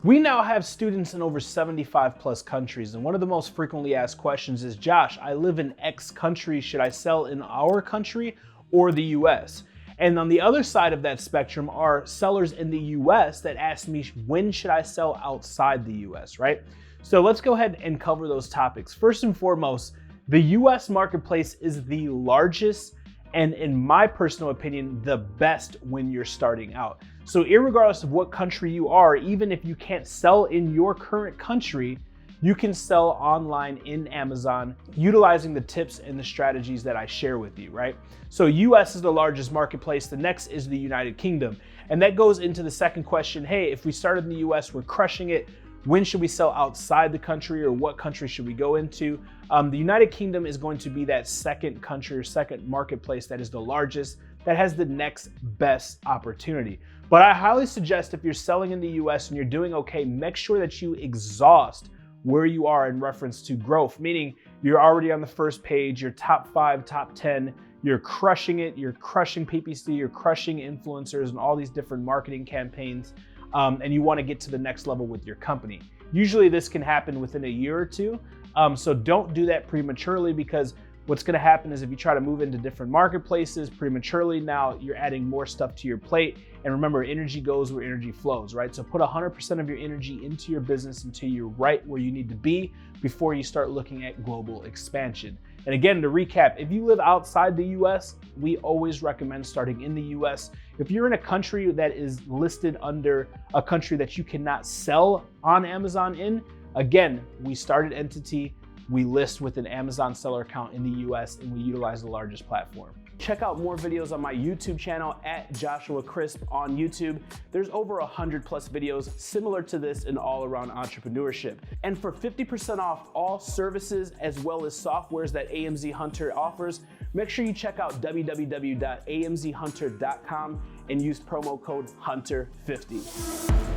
We now have students in over 75 plus countries, and one of the most frequently asked questions is, Josh, I live in X country, should I sell in our country or the US? And on the other side of that spectrum are sellers in the US that ask me, when should I sell outside the US, right? So let's go ahead and cover those topics. First and foremost, the US marketplace is the largest and, in my personal opinion, the best when you're starting out. So irregardless of what country you are, even if you can't sell in your current country, you can sell online in Amazon utilizing the tips and the strategies that I share with you, right? So US is the largest marketplace. The next is the United Kingdom. And that goes into the second question. Hey, if we started in the US, we're crushing it. When should we sell outside the country, or what country should we go into? The United Kingdom is going to be that second country or second marketplace that is the largest, that has the next best opportunity. But I highly suggest if you're selling in the US and you're doing okay, make sure that you exhaust where you are in reference to growth, meaning you're already on the first page, you're top 5, top 10, you're crushing it, you're crushing PPC, you're crushing influencers and all these different marketing campaigns. And you want to get to the next level with your company. Usually this can happen within a year or two. So don't do that prematurely, because what's going to happen is if you try to move into different marketplaces prematurely, now you're adding more stuff to your plate. And remember, energy goes where energy flows, right? So put 100% of your energy into your business until you're right where you need to be before you start looking at global expansion. And again, to recap, if you live outside the US, we always recommend starting in the US. If you're in a country that is listed under a country that you cannot sell on Amazon in, again, we start an entity, we list with an Amazon seller account in the US, and we utilize the largest platform. Check out more videos on my YouTube channel at Joshua Crisp on YouTube. There's over 100 plus videos similar to this in all around entrepreneurship. And for 50% off all services as well as softwares that AMZ Hunter offers, make sure you check out www.amzhunter.com and use promo code HUNTER50.